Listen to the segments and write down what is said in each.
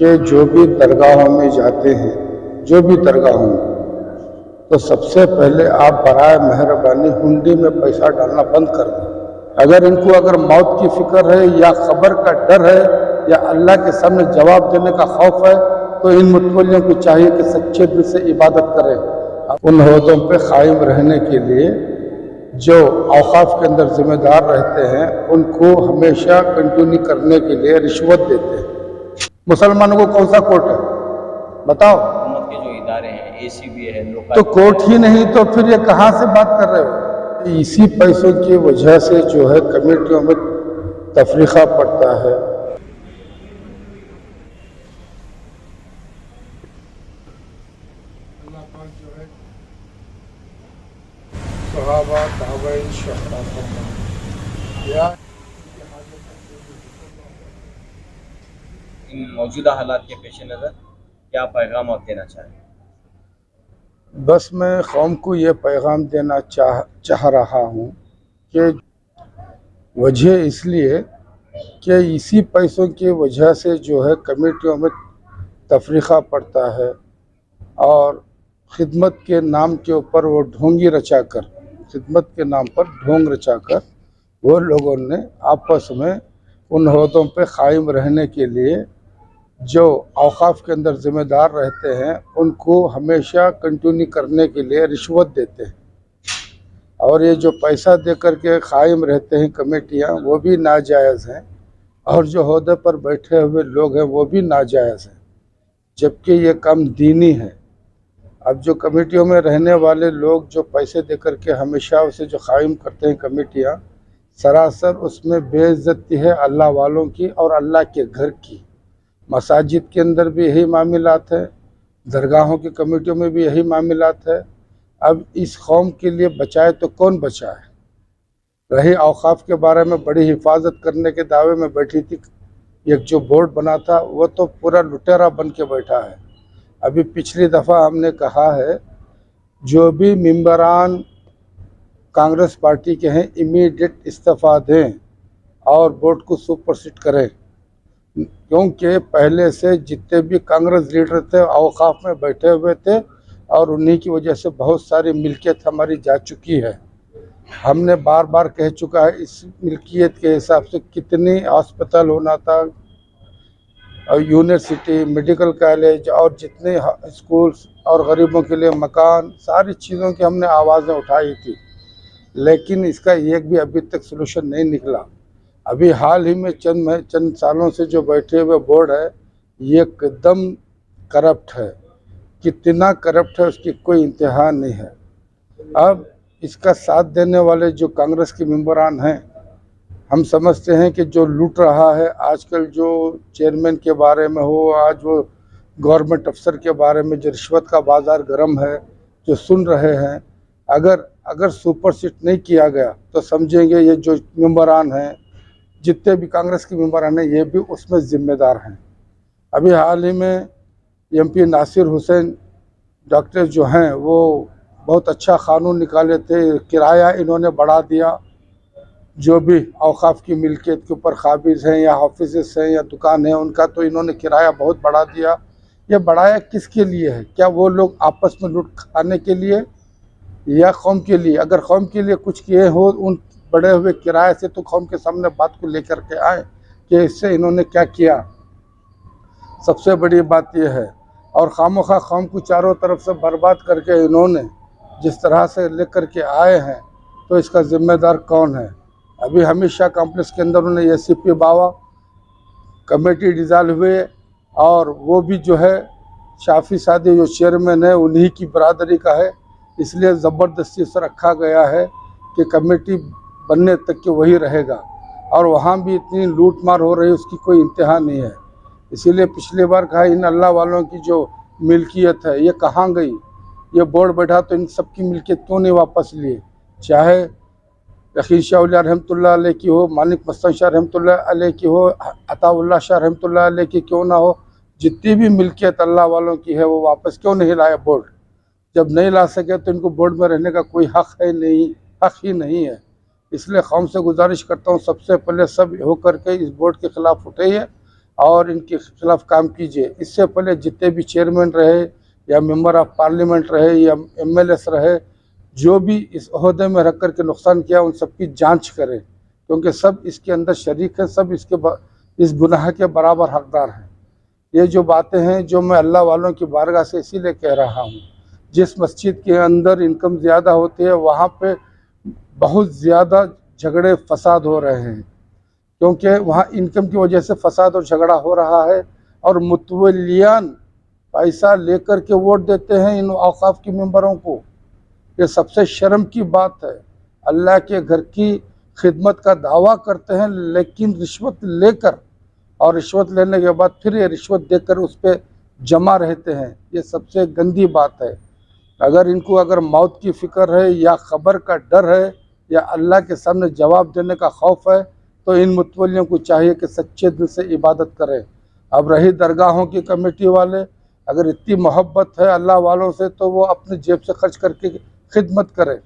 कि जो भी दरगाहों में जाते हैं, जो भी दरगाहों में, तो सबसे पहले आप बराए मेहरबानी हुंडी में पैसा डालना बंद कर दें। अगर मौत की फिक्र है या खबर का डर है या अल्लाह के सामने जवाब देने का खौफ है, तो इन मुतवल्लियों को चाहिए कि सच्चे दिल से इबादत करें। उन ओहदों पे कायम रहने के लिए जो औकाफ के अंदर जिम्मेदार रहते हैं, उनको हमेशा कंटिन्यू करने के लिए रिश्वत देते हैं। मुसलमानों को कौन सा कोर्ट है बताओ? हुकूमत के जो इदारे हैं, एसीबी है, लोकल, तो कोर्ट ही नहीं तो फिर ये कहाँ से बात कर रहे हो? इसी पैसों की वजह से जो है कमेटियों में तफरीका पड़ता है। अल्लाह पाक जो है सहाबा ताबईन शहरा या इन मौजूदा हालात के पेश नज़र क्या पैगाम आप देना चाहें? बस मैं कौम को ये पैगाम देना चाह रहा हूँ कि वजह इसलिए कि इसी पैसों की वजह से जो है कमेटियों में तफरीका पड़ता है और खिदमत के नाम के ऊपर वो ढोंगी रचाकर, खिदमत के नाम पर ढोंग रचाकर वो लोगों ने आपस में उन ओहदों पे कायम रहने के लिए जो औकाफ के अंदर ज़िम्मेदार रहते हैं, उनको हमेशा कंटिन्यू करने के लिए रिश्वत देते हैं। और ये जो पैसा दे कर के कायम रहते हैं कमेटियाँ, वो भी नाजायज़ हैं, और जो ओहदे पर बैठे हुए लोग हैं वो भी नाजायज़ हैं, जबकि ये काम दीनी है। अब जो कमेटियों में रहने वाले लोग जो पैसे दे कर के हमेशा उसे जो कायम करते हैं कमेटियाँ, सरासर उसमें बेइज्जती है अल्लाह वालों की और अल्लाह के घर की। मसाजिद के अंदर भी यही मामलात है, दरगाहों की कमेटियों में भी यही मामलात है। अब इस कौम के लिए बचाए तो कौन बचाए? रही औकाफ के बारे में बड़ी हिफाजत करने के दावे में बैठी थी, एक जो बोर्ड बना था वो तो पूरा लुटेरा बन के बैठा है। अभी पिछली दफ़ा हमने कहा है जो भी मेंबरान कांग्रेस पार्टी के हैं इमीडिएट इस्तीफ़ा दें और बोर्ड को सुपरसीड करें, क्योंकि पहले से जितने भी कांग्रेस लीडर थे औकाफ में बैठे हुए थे और उन्हीं की वजह से बहुत सारी मिल्कियत हमारी जा चुकी है। हमने बार बार कह चुका है इस मिल्कियत के हिसाब से कितनी हॉस्पिटल होना था, यूनिवर्सिटी, मेडिकल कॉलेज और जितने स्कूल्स और गरीबों के लिए मकान, सारी चीज़ों की हमने आवाज़ें उठाई थी, लेकिन इसका एक भी अभी तक सलूशन नहीं निकला। अभी हाल ही में चंद सालों से जो बैठे हुए बोर्ड है ये एकदम करप्ट है। कितना करप्ट है उसकी कोई इंतहा नहीं है। अब इसका साथ देने वाले जो कांग्रेस के मेंबरान हैं, हम समझते हैं कि जो लूट रहा है आजकल, जो चेयरमैन के बारे में हो, आज वो गवर्नमेंट अफसर के बारे में जो रिश्वत का बाज़ार गर्म है, जो सुन रहे हैं, अगर सुपरसीड नहीं किया गया तो समझेंगे ये जो मेंबरान हैं, जितने भी कांग्रेस के मेंबरान हैं, ये भी उसमें ज़िम्मेदार हैं। अभी हाल ही में MP नासिर हुसैन डॉक्टर जो हैं वो बहुत अच्छा क़ानून निकाले थे, किराया इन्होंने बढ़ा दिया। जो भी औकाफ की मिल्कियत के ऊपर काबिज हैं या ऑफिस हैं या दुकान है, उनका तो इन्होंने किराया बहुत बढ़ा दिया। ये बढ़ाया किसके लिए है? क्या वो लोग आपस में लूट खाने के लिए या कौम के लिए? अगर कौम के लिए कुछ किए हो उन बढ़े हुए किराए से, तो कौम के सामने बात को लेकर के आए कि इससे इन्होंने क्या किया। सबसे बड़ी बात यह है, और खामोखा कौम को चारों तरफ से बर्बाद करके इन्होंने जिस तरह से लेकर के आए हैं, तो इसका ज़िम्मेदार कौन है? अभी हमेशा कॉम्प्लेक्स के अंदर उन्होंने ACP बावा, कमेटी डिज़ाल्व हुए, और वो भी जो है शाफी सादी जो चेयरमैन है उन्हीं की बरादरी का है, इसलिए ज़बरदस्ती से रखा गया है कि कमेटी बनने तक के वही रहेगा। और वहाँ भी इतनी लूट मार हो रही है, उसकी कोई इंतहा नहीं है। इसीलिए पिछली बार कहा इन अल्लाह वालों की जो मिल्कियत है ये कहाँ गई? ये बोर्ड बैठा तो इन सब की मिल्कियत क्यों नहीं वापस लिए? चाहे यकीन शाह रहमतुल्लाह अलैह की हो, मालिक मस्तान शाह रहमतुल्लाह अलैह की हो, अताउल्लाह शाह रहमतुल्लाह अलैह की क्यों ना हो, जितनी भी मिल्कियत अल्लाह वालों की है वो वापस क्यों नहीं लाया बोर्ड? जब नहीं ला सके तो इनको बोर्ड में रहने का कोई हक ही नहीं है। इसलिए कौम से गुजारिश करता हूँ सबसे पहले सब होकर के इस बोर्ड के ख़िलाफ़ उठाइए और इनके खिलाफ काम कीजिए। इससे पहले जितने भी चेयरमैन रहे या मेंबर ऑफ पार्लियामेंट रहे या एमएलएस रहे, जो भी इस ओहदे में रख कर के नुकसान किया, उन सबकी जांच करें, क्योंकि सब इसके अंदर शरीक है, सब इस गुनाह के बराबर हकदार हैं। ये जो बातें हैं जो मैं अल्लाह वालों की बारगाह से इसीलिए कह रहा हूँ, जिस मस्जिद के अंदर इनकम ज़्यादा होती है वहाँ पे बहुत ज़्यादा झगड़े फसाद हो रहे हैं, क्योंकि वहाँ इनकम की वजह से फसाद और झगड़ा हो रहा है। और मुतवल्लियान पैसा लेकर के वोट देते हैं इन औकाफ के मेंबरों को। ये सबसे शर्म की बात है। अल्लाह के घर की खिदमत का दावा करते हैं, लेकिन रिश्वत लेकर और रिश्वत लेने के बाद फिर ये रिश्वत देकर उस पर जमा रहते हैं। ये सबसे गंदी बात है। अगर इनको मौत की फ़िक्र है या ख़बर का डर है या अल्लाह के सामने जवाब देने का खौफ है, तो इन मुतवल्लियों को चाहिए कि सच्चे दिल से इबादत करें। अब रही दरगाहों की कमेटी वाले, अगर इतनी मोहब्बत है अल्लाह वालों से तो वो अपने जेब से खर्च करके खिदमत करें।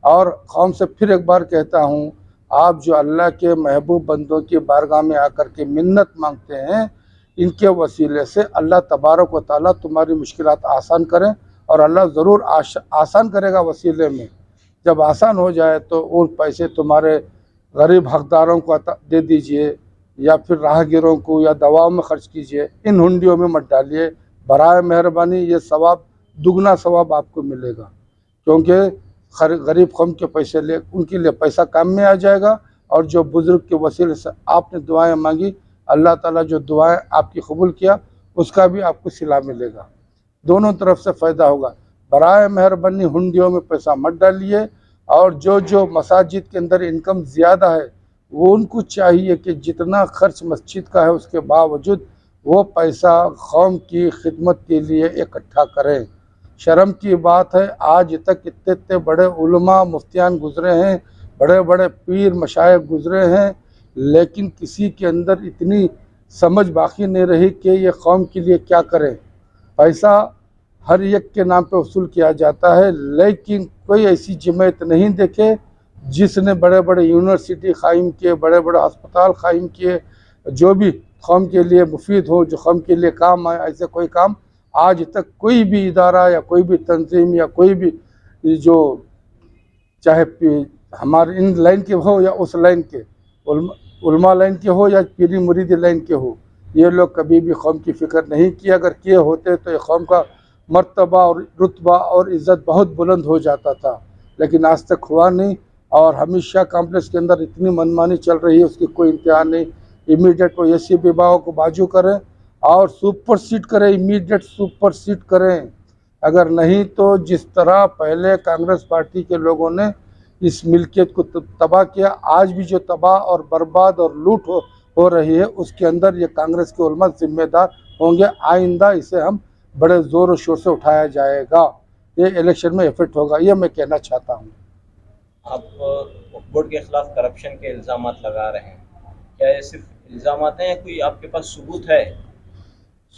और कौम से फिर एक बार कहता हूँ, आप जो अल्लाह के महबूब बंदों की बारगाह में आकर के मिन्नत मांगते हैं, इनके वसीले से अल्लाह तबारक व तआला तुम्हारी मुश्किलात आसान करें, और अल्लाह ज़रूर आसान करेगा वसीले में। जब आसान हो जाए तो उन पैसे तुम्हारे गरीब हकदारों को दे दीजिए, या फिर राहगीरों को या दवाओं में खर्च कीजिए। इन हुंडियों में मत डालिए, बराए मेहरबानी। ये सवाब दुगना सवाब आपको मिलेगा, क्योंकि गरीब कौम के पैसे ले उनके लिए पैसा काम में आ जाएगा। और जो बुज़ुर्ग के वसीले से आपने दुआएं मांगी, अल्लाह ताला जो दुआएं आपकी कबूल किया उसका भी आपको सिला मिलेगा। दोनों तरफ से फ़ायदा होगा। बराए मेहरबानी हुंडियों में पैसा मत डालिए। और जो मसाजिद के अंदर इनकम ज़्यादा है, वो उनको चाहिए कि जितना खर्च मस्जिद का है उसके बावजूद वो पैसा कौम की खिदमत के लिए इकट्ठा करें। शर्म की बात है, आज तक इतने बड़े उलमा मुफ्तियान गुज़रे हैं, बड़े बड़े पीर मशाइख गुज़रे हैं, लेकिन किसी के अंदर इतनी समझ बाकी नहीं रही कि ये कौम के लिए क्या करें। पैसा हर एक के नाम पे वसूल किया जाता है, लेकिन कोई ऐसी जमात नहीं देखे जिसने बड़े बड़े यूनिवर्सिटी कायम किए, बड़े बड़े अस्पताल कायम किए, जो भी कौम के लिए मुफीद हो, जो कौम के लिए काम आए। ऐसे कोई काम आज तक कोई भी इदारा या कोई भी तंजीम या कोई भी जो चाहे हमारे इन लाइन के हो या उस लाइन के, उलमा लाइन के हो या पीरी मुरीदी लाइन के हो, ये लोग कभी भी कौम की फ़िक्र नहीं की। अगर किए होते तो ये कौम का मर्तबा और रुतबा और इज़्ज़त बहुत बुलंद हो जाता था, लेकिन आज तक हुआ नहीं। और हमेशा कॉम्प्लेक्स के अंदर इतनी मनमानी चल रही है, उसकी कोई इंतहा नहीं। इमीडिएट वो एसी विभागों को बाजू करें और सुपर सीट करें, इमीडिएट सुपर सीट करें। अगर नहीं तो जिस तरह पहले कांग्रेस पार्टी के लोगों ने इस मिल्कियत को तबाह किया, आज भी जो तबाह और बर्बाद और लूट हो रही है, उसके अंदर ये कांग्रेस के उलमा जिम्मेदार होंगे। आइंदा इसे हम बड़े ज़ोर और शोर से उठाया जाएगा, ये इलेक्शन में इफेक्ट होगा, ये मैं कहना चाहता हूँ। आप बोर्ड के खिलाफ करप्शन के इल्ज़ाम लगा रहे हैं, क्या ये सिर्फ इल्ज़ाम हैं या कोई आपके पास सबूत है?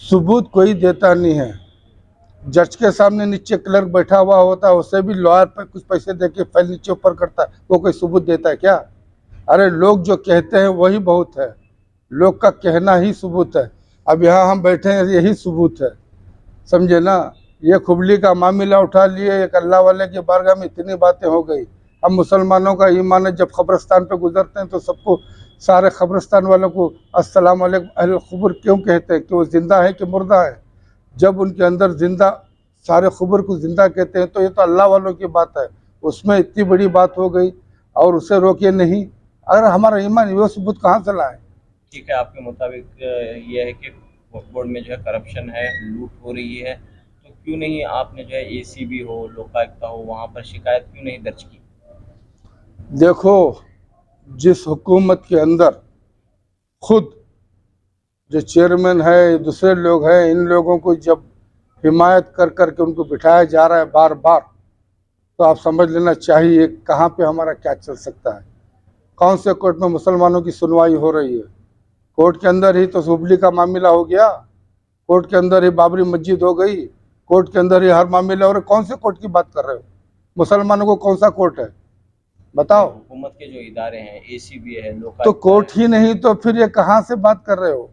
सबूत कोई देता नहीं है। जज के सामने नीचे क्लर्क बैठा हुआ होता है, उससे भी लॉयर पर कुछ पैसे दे के फाइल नीचे ऊपर करता है, वो कोई सबूत देता है क्या? अरे लोग जो कहते हैं वही बहुत है, लोग का कहना ही सबूत है। अब यहाँ हम बैठे हैं, यही सबूत है, समझे ना। ये खुबली का मामला उठा लिए, एक अल्लाह वाले की बारगाह में इतनी बातें हो गई। हम मुसलमानों का ईमान है, जब कब्रिस्तान पे गुजरते हैं तो सबको, सारे कब्रिस्तान वालों को अस्सलाम वालेकुम अहल क़ुब्र क्यों कहते हैं? कि वो ज़िंदा है कि मुर्दा है? जब उनके अंदर जिंदा, सारे क़ुब्र को ज़िंदा कहते हैं, तो ये तो अल्लाह वालों की बात है। उसमें इतनी बड़ी बात हो गई और उसे रोके नहीं। अगर हमारा ईमान, वो सबूत कहाँ से लाए? ठीक है, आपके मुताबिक ये है कि बोर्ड में जो है करप्शन है, लूट हो रही है, तो क्यों नहीं आपने जो है एसीबी हो, लोकायुक्त हो, वहाँ पर शिकायत क्यों नहीं दर्ज की? देखो, जिस हुकूमत के अंदर खुद जो चेयरमैन है, दूसरे लोग हैं, इन लोगों को जब हिमायत कर कर के उनको बिठाया जा रहा है बार बार, तो आप समझ लेना चाहिए कहाँ पे हमारा क्या चल सकता है। कौन से कोर्ट में मुसलमानों की सुनवाई हो रही है? कोर्ट के अंदर ही तो हुबली का मामला हो गया, कोर्ट के अंदर ही बाबरी मस्जिद हो गई, कोर्ट के अंदर ही हर मामला हो रहा है। कौन से कोर्ट की बात कर रहे हो? मुसलमानों को कौन सा कोर्ट है बताओ? हुकूमत के जो इदारे हैं, एसीबी है, लोकायुक्त तो कोर्ट ही नहीं तो फिर ये कहाँ से बात कर रहे हो?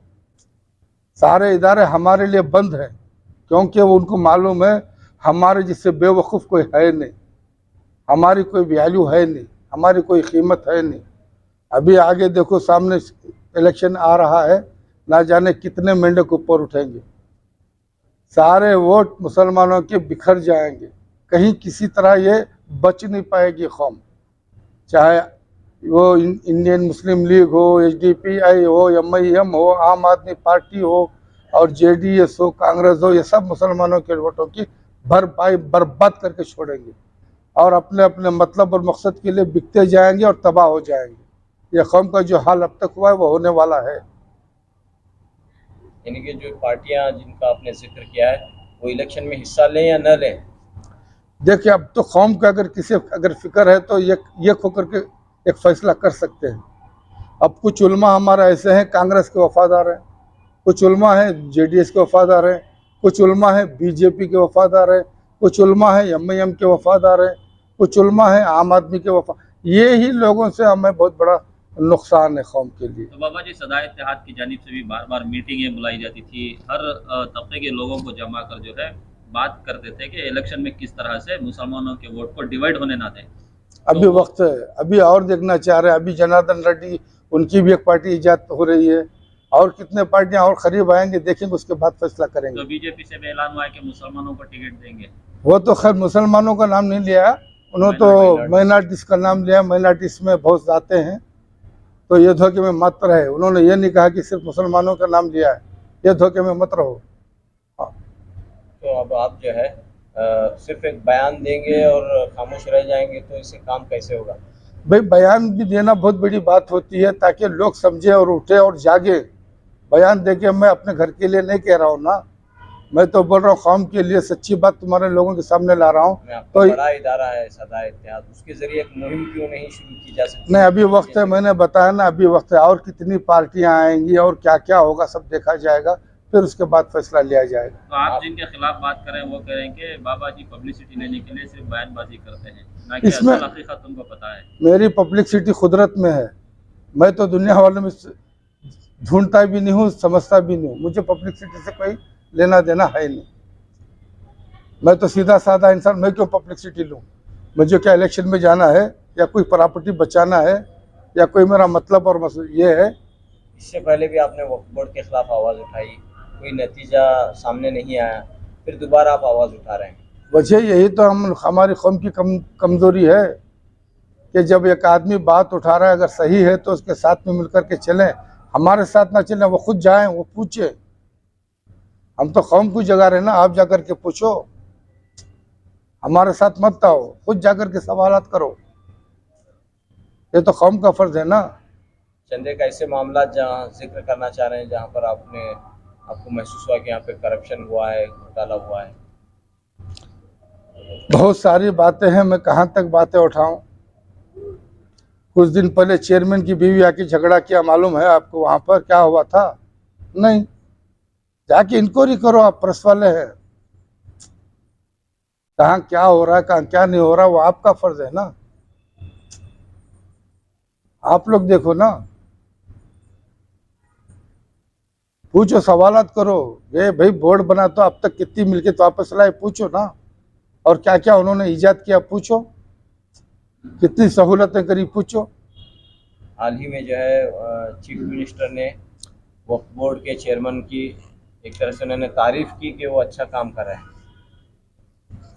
सारे इदारे हमारे लिए बंद हैं, क्योंकि उनको मालूम है हमारे जिससे बेवकूफ़ कोई है नहीं, हमारी कोई वैल्यू है नहीं, हमारी कोई कीमत है नहीं। अभी आगे देखो, सामने इलेक्शन आ रहा है, ना जाने कितने मेंढक ऊपर उठेंगे, सारे वोट मुसलमानों के बिखर जाएंगे, कहीं किसी तरह ये बच नहीं पाएगी कौम, चाहे वो इंडियन मुस्लिम लीग हो, एसडीपीआई हो, एमआईएम हो, आम आदमी पार्टी हो और जेडीएस हो, कांग्रेस हो, ये सब मुसलमानों के वोटों की भरपाई बर्बाद करके छोड़ेंगे और अपने अपने मतलब और मकसद के लिए बिकते जाएंगे और तबाह हो जाएंगे। ये कौम का जो हाल अब तक हुआ है वो होने वाला है। यानी कि जो पार्टियां जिनका आपने जिक्र किया है वो इलेक्शन में हिस्सा लें या न लें? देखिए, अब तो कौम का अगर फिक्र है तो ये होकर के एक फैसला कर सकते हैं। अब कुछ उलमा हमारा ऐसे हैं कांग्रेस के वफादार हैं, कुछ उलमा हैं जेडीएस के वफादार हैं, कुछ उलमा हैं बीजेपी के वफादार हैं, कुछ उलमा हैं एमआईएम के वफादार हैं, कुछ उलमा हैं आम आदमी के ये ही लोगों से हमें बहुत बड़ा नुकसान है कौम के लिए। तो बाबा जी, सदा इत्तेहाद की जानिब से भी बार बार मीटिंगें बुलाई जाती थी, हर तबके के लोगों को जमा कर जो है बात करते थे कि इलेक्शन में किस तरह से मुसलमानों के वोट को डिवाइड होने ना दें। अभी वक्त है, अभी और देखना चाह रहे हैं। अभी जनार्दन रेड्डी, उनकी भी एक पार्टी इजाद हो रही है और कितने पार्टियां और करीब आएंगे, देखेंगे, उसके बाद फैसला करेंगे। तो बीजेपी से भी ऐलान हुआ है कि मुसलमानों को टिकट देंगे। वो तो खैर मुसलमानों का नाम नहीं लिया, उन्होंने तो माइनॉरिटीज का नाम लिया। माइनॉरिटीज में बहुत जाते हैं, तो ये धोखे में मत रहे। उन्होंने ये नहीं कहा कि सिर्फ मुसलमानों का नाम लिया है, ये धोखे में मत रहो। तो अब आप जो है सिर्फ एक बयान देंगे और खामोश रह जाएंगे तो इससे काम कैसे होगा? भाई, बयान भी देना बहुत बड़ी बात होती है ताकि लोग समझे और उठे और जागे। बयान देके मैं अपने घर के लिए नहीं कह रहा हूँ ना, मैं तो बोल रहा हूँ कौम के लिए सच्ची बात तुम्हारे लोगों के सामने ला रहा हूँ। तो बड़ा इदारा है सदा इत्तेहाद, उसके जरिए एक मुहिम क्यों नहीं शुरू की जा सकती? नहीं, अभी वक्त है, मैंने बताया ना, अभी वक्त है। और कितनी पार्टियां आएंगी और क्या क्या होगा सब देखा जाएगा, फिर उसके बाद फैसला लिया जाएगा। तो आप जिनके खिलाफ बात करें वो कह रहे हैं कि बाबा जी पब्लिसिटी लेने के लिए सिर्फ बयानबाजी करते हैं, ना कि इसमें असल हकीकत उनको पता है। मेरी पब्लिसिटी कुदरत में है, मैं तो दुनिया वालों में ढूंढता भी नहीं हूँ, समझता भी नहीं हूँ। मुझे पब्लिसिटी से कोई लेना देना है नहीं। मैं तो सीधा साधा इंसान, मैं क्यों पब्लिसिटी लूँ? मुझे क्या इलेक्शन में जाना है या कोई प्रॉपर्टी बचाना है या कोई मेरा मतलब और ये है? इससे पहले भी आपने वक्फ बोर्ड के खिलाफ आवाज़ उठाई, कोई नतीजा सामने नहीं आया, फिर दोबारा आप आवाज़ उठा रहे हैं। वजह यही तो हमारी कौम की कमज़ोरी है कि जब एक आदमी बात उठा रहा है, अगर सही है तो उसके साथ में मिलकर के चलें, हमारे साथ ना चलें, वो खुद जाएं, वो पूछे। हम तो कौम को जगा रहे ना, आप जाकर के पूछो, हमारे साथ मत आओ, खुद जाकर के सवालात करो, ये तो कौम का फर्ज है ना। चंद एक ऐसे मामला जहाँ जिक्र करना चाह रहे हैं जहाँ पर आपको महसूस हुआ कि यहाँ पे करप्शन हुआ है, घोटाला हुआ है? बहुत सारी बातें हैं, मैं कहाँ तक बातें उठाऊं। कुछ दिन पहले चेयरमैन की बीवी आके झगड़ा किया, मालूम है आपको वहां पर क्या हुआ था? नहीं, जाके इंक्वायरी करो, आप प्रेस वाले हैं, कहाँ क्या हो रहा है, कहाँ क्या नहीं हो रहा, वो आपका फर्ज है ना, आप लोग देखो ना, पूछो, सवालात करो। ये भाई बोर्ड बना तो अब तक कितनी मिलकियत वापस लाए, पूछो ना, और क्या क्या उन्होंने ईजाद किया, पूछो, कितनी सहूलतें करी, पूछो। हाल ही में जो है चीफ मिनिस्टर ने वक्फ बोर्ड के चेयरमैन की एक तरह से उन्होंने तारीफ की कि वो अच्छा काम कर रहे हैं।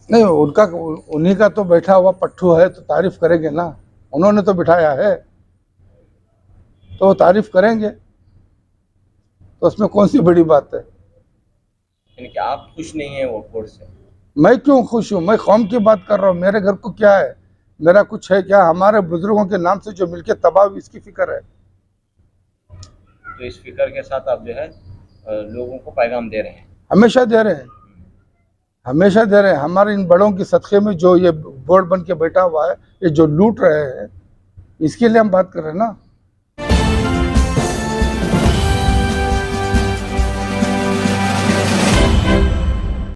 नहीं, उन्हीं का तो बैठा हुआ पट्टू है, तो तारीफ करेंगे ना, उन्होंने तो बिठाया है तो वो तारीफ करेंगे, तो उसमें कौन सी बड़ी बात है? यानी कि आप खुश नहीं हैं वक्फ बोर्ड से? मैं क्यों खुश हूँ? मैं कौम की बात कर रहा हूँ। मेरे घर को क्या है, मेरा कुछ है क्या? हमारे बुजुर्गों के नाम से जो मिलके तबाह हुई, इसकी फिक्र है। तो इस फिक्र के साथ आप जो है लोगों को पैगाम दे रहे हैं? हमेशा दे रहे हैं, हमेशा दे रहे हैं। हमारे इन बड़ों की सदक़े में जो ये बोर्ड बन के बैठा हुआ है, ये जो लूट रहे हैं, इसके लिए हम बात कर रहे हैं ना।